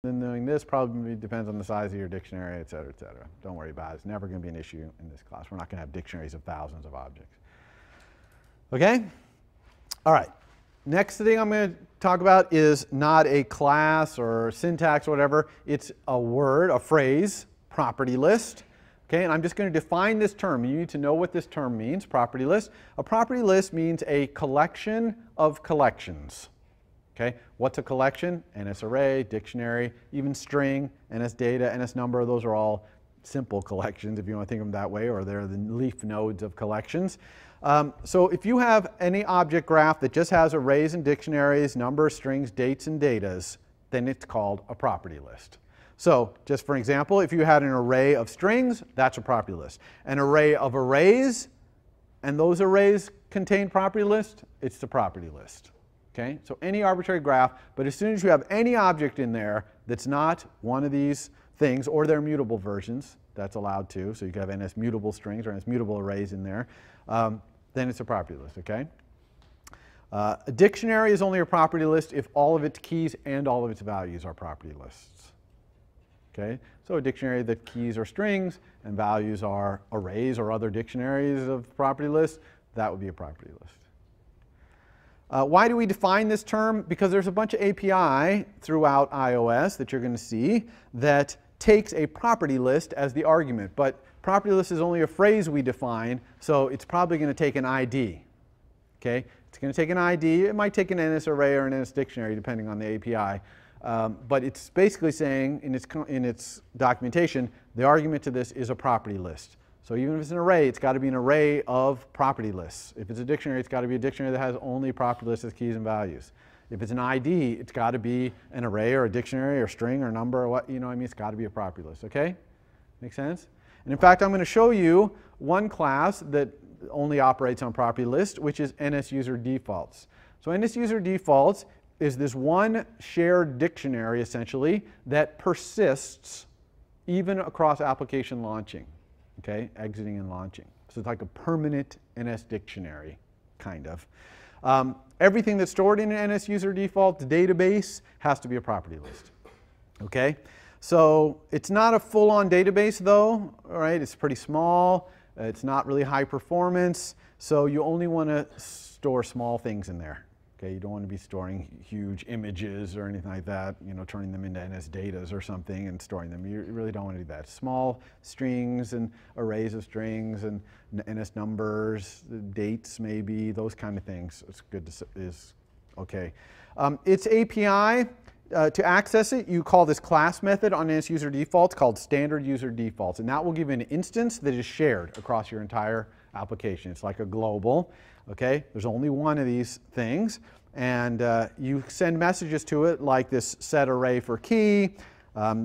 Then doing this probably depends on the size of your dictionary, et cetera, et cetera. Don't worry about it. It's never going to be an issue in this class. We're not going to have dictionaries of thousands of objects. Okay? All right. Next thing I'm going to talk about is not a class or syntax or whatever. It's a word, a phrase, property list. Okay, and I'm just going to define this term. You need to know what this term means, property list. A property list means a collection of collections. Okay, what's a collection? NSArray, dictionary, even string, NSData, NSNumber, those are all simple collections if you want to think of them that way, or they're the leaf nodes of collections. So if you have any object graph that just has arrays and dictionaries, numbers, strings, dates, and datas, then it's called a property list. So just for example, if you had an array of strings, that's a property list. An array of arrays, and those arrays contain property list, it's the property list. Okay? So any arbitrary graph, but as soon as you have any object in there that's not one of these things, or their mutable versions, that's allowed too. So you can have NS mutable strings or NS mutable arrays in there. Then it's a property list. Okay? A dictionary is only a property list if all of its keys and all of its values are property lists. Okay? So a dictionary, the keys are strings and values are arrays or other dictionaries of property lists, that would be a property list. Why do we define this term? Because there's a bunch of API throughout iOS that you're going to see that takes a property list as the argument. But property list is only a phrase we define, so it's probably going to take an ID. Okay? It's going to take an ID. It might take an NSArray or an NSDictionary, depending on the API. But it's basically saying in its documentation, the argument to this is a property list. So even if it's an array, it's got to be an array of property lists. If it's a dictionary, it's got to be a dictionary that has only property lists as keys and values. If it's an ID, it's got to be an array or a dictionary or string or number or what, you know what I mean? It's got to be a property list, okay? Make sense? And in fact, I'm going to show you one class that only operates on property list, which is NSUserDefaults. So NSUserDefaults is this one shared dictionary, essentially, that persists even across application launching. Okay, exiting and launching. So it's like a permanent NS dictionary, kind of. Everything that's stored in an NSUserDefault database has to be a property list. Okay, so it's not a full-on database, though. All right, it's pretty small. It's not really high performance. So you only want to store small things in there. Okay, you don't want to be storing huge images or anything like that, you know, turning them into NSDatas or something and storing them. You really don't want to do that. Small strings and arrays of strings and NS numbers, dates maybe, those kind of things. It's good to, is okay. Its API, to access it, you call this class method on NSUserDefaults called StandardUserDefaults, and that will give you an instance that is shared across your entire application. It's like a global. Okay, there's only one of these things, and you send messages to it like this setArrayForKey.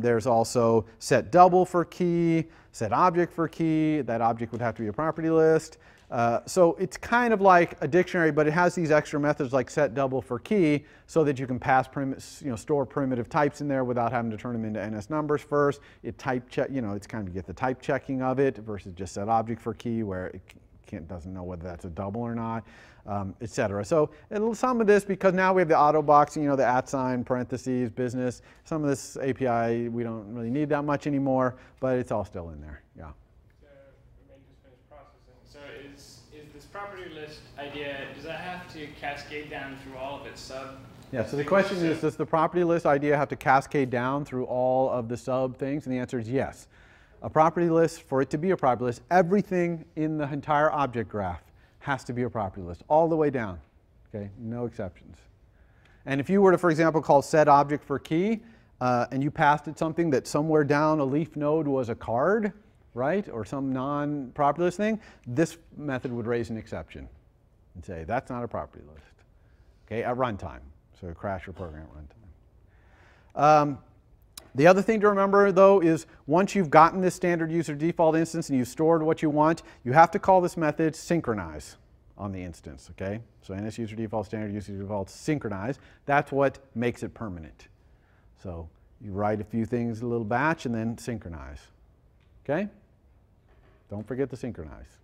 There's also setDoubleForKey, setObjectForKey. That object would have to be a property list. So it's kind of like a dictionary, but it has these extra methods like setDoubleForKey so that you can pass store primitive types in there without having to turn them into NS numbers first. It type check, it's kind of get the type checking of it versus just setObjectForKey where it doesn't know whether that's a double or not, et cetera. So some of this, because now we have the auto boxing, the @ parentheses, business, some of this API we don't really need that much anymore, but it's all still in there. Yeah. So let me just finish processing. So is this property list idea, does that have to cascade down through all of its sub? Yeah, so the question is, does the property list idea have to cascade down through all of the sub things? And the answer is yes. A property list, for it to be a property list, everything in the entire object graph has to be a property list, all the way down. Okay, no exceptions. And if you were to, for example, call setObjectForKey, and you passed it something that somewhere down a leaf node was a card, right, or some non-property list thing, this method would raise an exception and say that's not a property list. Okay, at runtime, so crash your program at runtime. The other thing to remember, though, is once you've gotten this StandardUserDefault instance and you've stored what you want, you have to call this method synchronize on the instance. Okay? So NSUserDefault, StandardUserDefault, synchronize. That's what makes it permanent. So you write a few things in a little batch and then synchronize. Okay? Don't forget to synchronize.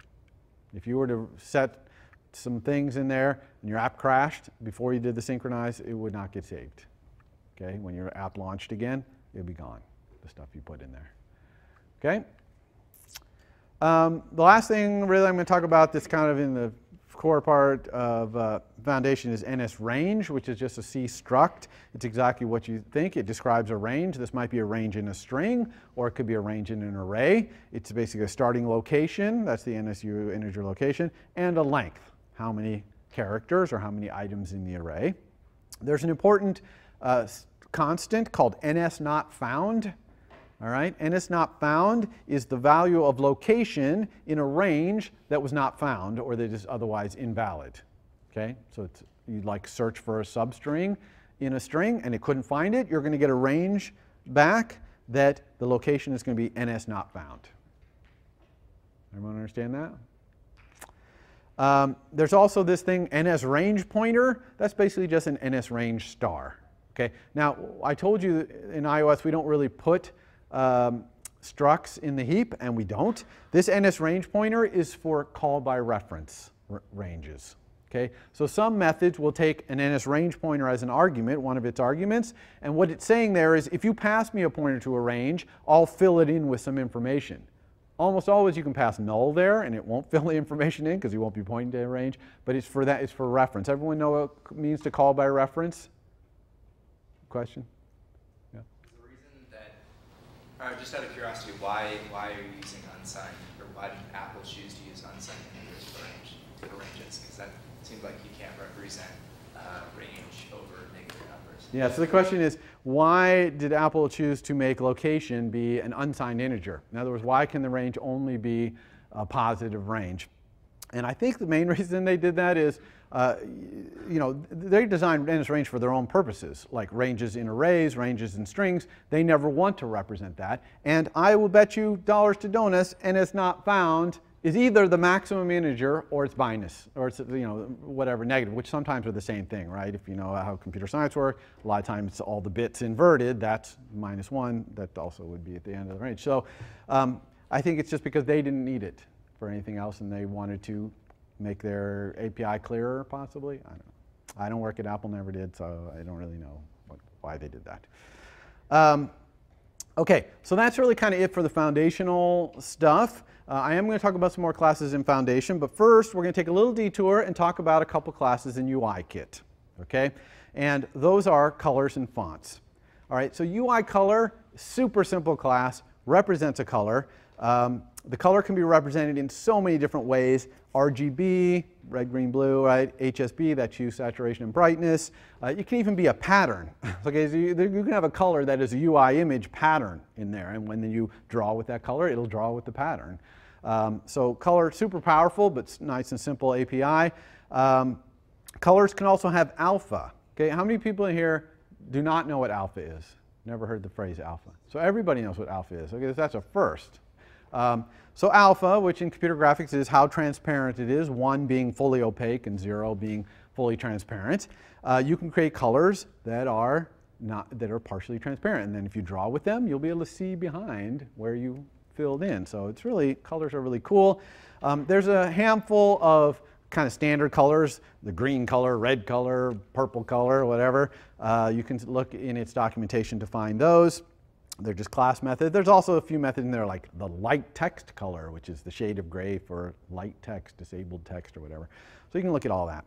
If you were to set some things in there and your app crashed before you did the synchronize, it would not get saved. Okay? When your app launched again, it'll be gone, the stuff you put in there. Okay? The last thing really I'm going to talk about that's kind of in the core part of Foundation is NSRange, which is just a C struct. It's exactly what you think. It describes a range. This might be a range in a string, or it could be a range in an array. It's basically a starting location, that's the NSU integer location, and a length, how many characters or how many items in the array. There's an important constant called NSNotFound. All right, NSNotFound is the value of location in a range that was not found or that is otherwise invalid. Okay, so you'd like search for a substring in a string and it couldn't find it, you're going to get a range back that the location is going to be NSNotFound. Everyone understand that? There's also this thing, NSRange pointer. That's basically just an NSRange star. Okay, now I told you in iOS we don't really put structs in the heap, and we don't. This NSRange pointer is for call by reference ranges. Okay, so some methods will take an NSRange pointer as an argument, one of its arguments, and what it's saying there is if you pass me a pointer to a range, I'll fill it in with some information. Almost always you can pass null there and it won't fill the information in because you won't be pointing to a range, but it's for that, it's for reference. Everyone know what it means to call by reference? Question? Yeah. Is the reason that, just out of curiosity, why are you using unsigned, or why did Apple choose to use unsigned integers for ranges? Because that seems like you can't represent range over negative numbers. Yeah, so the question is, why did Apple choose to make location be an unsigned integer? In other words, why can the range only be a positive range? And I think the main reason they did that is, they designed NSRange for their own purposes, like ranges in arrays, ranges in strings. They never want to represent that. And I will bet you dollars to donuts, NSNotFound is either the maximum integer or it's minus, or it's whatever negative, which sometimes are the same thing, right? If you know how computer science works, a lot of times it's all the bits inverted. That's -1. That also would be at the end of the range. So I think it's just because they didn't need it for anything else, and they wanted to make their API clearer, possibly. I don't know. I don't work at Apple, never did, so I don't really know why they did that. Okay, so that's really kind of it for the foundational stuff. I am going to talk about some more classes in Foundation, but first we're going to take a little detour and talk about a couple classes in UIKit. Okay, and those are colors and fonts. All right, so UI color, super simple class, represents a color. The color can be represented in so many different ways. RGB, red, green, blue, right? HSB, that's hue, saturation, and brightness. You can even be a pattern. Okay, so you can have a color that is a UI image pattern in there, and when you draw with that color, it'll draw with the pattern. So color, super powerful, but nice and simple API. Colors can also have alpha. Okay, how many people in here do not know what alpha is? Never heard the phrase alpha. So everybody knows what alpha is. Okay, that's a first. So alpha, which in computer graphics is how transparent it is, 1 being fully opaque and 0 being fully transparent. You can create colors that are partially transparent, and then if you draw with them, you'll be able to see behind where you filled in. So it's really, colors are really cool. There's a handful of kind of standard colors, the green color, red color, purple color, whatever. You can look in its documentation to find those. They're just class methods. There's also a few methods in there like the light text color, which is the shade of gray for light text, disabled text, or whatever. So you can look at all that.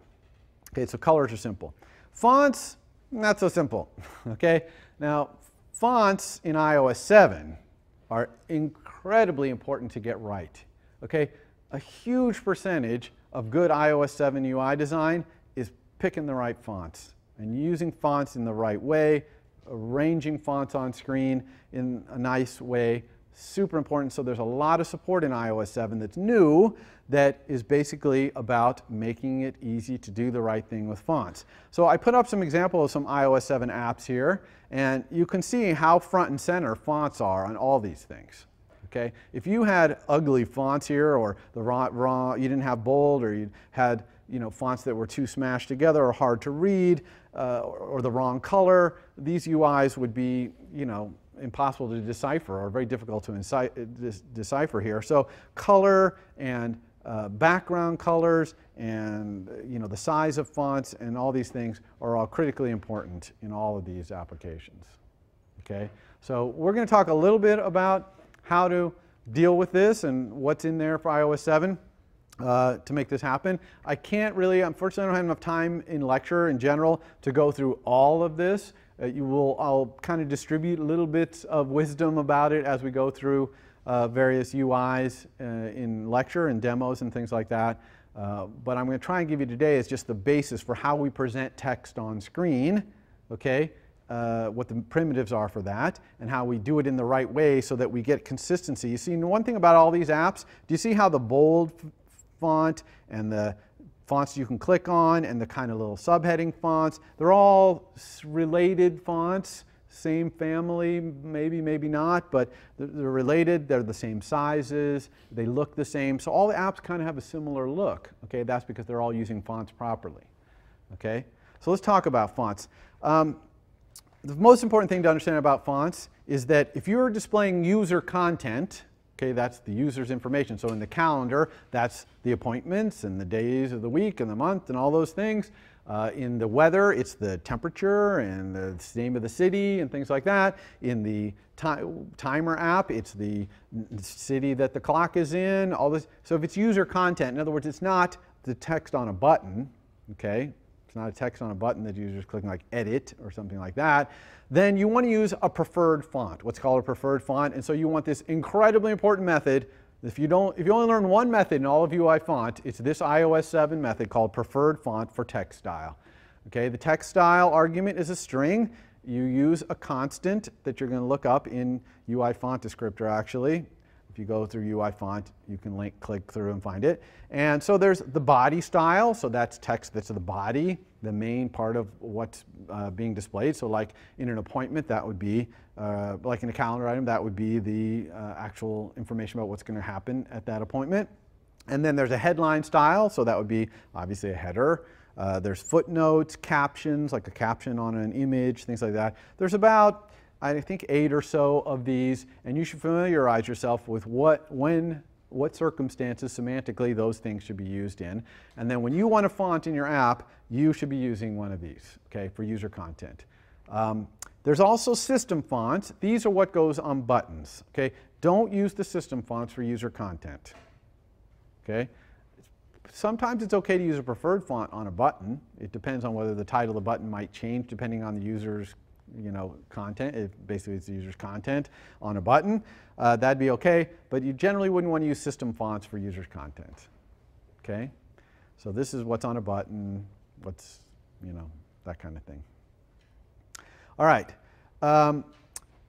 Okay, so colors are simple. Fonts, not so simple. Okay, now fonts in iOS 7 are incredibly important to get right. Okay, a huge percentage of good iOS 7 UI design is picking the right fonts and using fonts in the right way, arranging fonts on screen in a nice way, super important. So there's a lot of support in iOS 7 that's new that is basically about making it easy to do the right thing with fonts. So I put up some examples of some iOS 7 apps here, and you can see how front and center fonts are on all these things. Okay? If you had ugly fonts here, or you didn't have bold, or you had fonts that were too smashed together or hard to read, or the wrong color, these UIs would be, impossible to decipher or very difficult to decipher here. So color and background colors and the size of fonts and all these things are all critically important in all of these applications. Okay, So we're going to talk a little bit about how to deal with this and what's in there for iOS 7 to make this happen. I can't really, unfortunately, I don't have enough time in lecture in general to go through all of this. I'll kind of distribute little bits of wisdom about it as we go through various UIs in lecture and demos and things like that. But I'm going to try and give you today is just the basis for how we present text on screen, okay? What the primitives are for that, and how we do it in the right way so that we get consistency. You see, one thing about all these apps, do you see how the bold font and the fonts you can click on and the kind of little subheading fonts, they're all related fonts, same family, maybe, maybe not, but they're related, they're the same sizes, they look the same. So all the apps kind of have a similar look, okay? That's because they're all using fonts properly, okay? So let's talk about fonts. The most important thing to understand about fonts is that if you're displaying user content, okay, that's the user's information. So in the calendar, that's the appointments and the days of the week and the month and all those things. In the weather, it's the temperature and the name of the city and things like that. In the timer app, it's the city that the clock is in, all this. So if it's user content, in other words, it's not the text on a button, okay? It's not a text on a button that users clicking like edit or something like that, then you want to use a preferred font, what's called a preferred font. And so you want this incredibly important method. If you only learn one method in all of UI font, it's this iOS 7 method called preferred font for text style. Okay, the text style argument is a string. You use a constant that you're going to look up in UI font descriptor actually. If you go through UI font, you can click through and find it. And so there's the body style, so that's text that's the body, the main part of what's being displayed. So like in an appointment, that would be, like in a calendar item, that would be the actual information about what's going to happen at that appointment. And then there's a headline style, so that would be obviously a header. There's footnotes, captions, like a caption on an image, things like that. There's about, I think, 8 or so of these, and you should familiarize yourself with what circumstances semantically those things should be used in. And then when you want a font in your app, you should be using one of these, okay, for user content. There's also system fonts. These are what goes on buttons, okay? Don't use the system fonts for user content, okay? Sometimes it's okay to use a preferred font on a button. It depends on whether the title of the button might change depending on the user's content. Basically, it's the user's content on a button. That'd be okay, but you generally wouldn't want to use system fonts for user's content. Okay? So this is what's on a button, what's, that kind of thing. All right.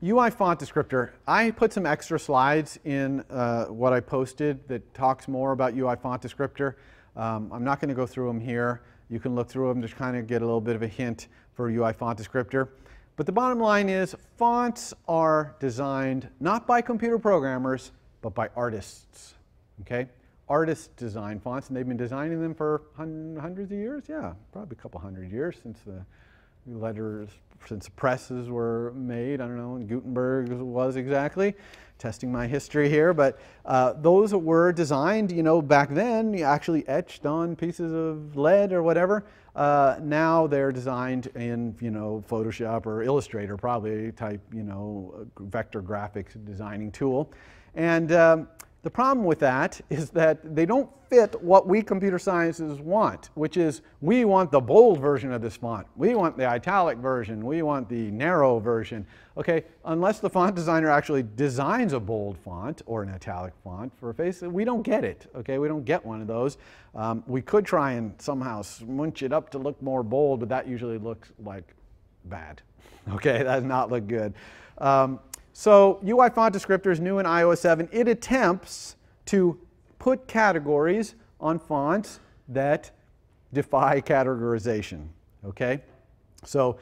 UI font descriptor. I put some extra slides in what I posted that talks more about UI font descriptor. I'm not going to go through them here. You can look through them to kind of get a little bit of a hint for UI font descriptor. But the bottom line is fonts are designed not by computer programmers, but by artists. Okay? Artists design fonts, and they've been designing them for hundreds of years. Yeah, probably a couple hundred years since the letters, since presses were made. I don't know when Gutenberg was exactly. Testing my history here, but those were designed, back then, actually etched on pieces of lead or whatever. Now they're designed in, Photoshop or Illustrator, probably type, vector graphics designing tool. And the problem with that is that they don't fit what we computer scientists want, which is we want the bold version of this font. We want the italic version. We want the narrow version. Okay, unless the font designer actually designs a bold font or an italic font for a face, we don't get it. Okay, we don't get one of those. We could try and somehow smooch it up to look more bold, but that usually looks like bad. Okay, that does not look good. So UI font descriptor is new in iOS 7. It attempts to put categories on fonts that defy categorization. Okay, so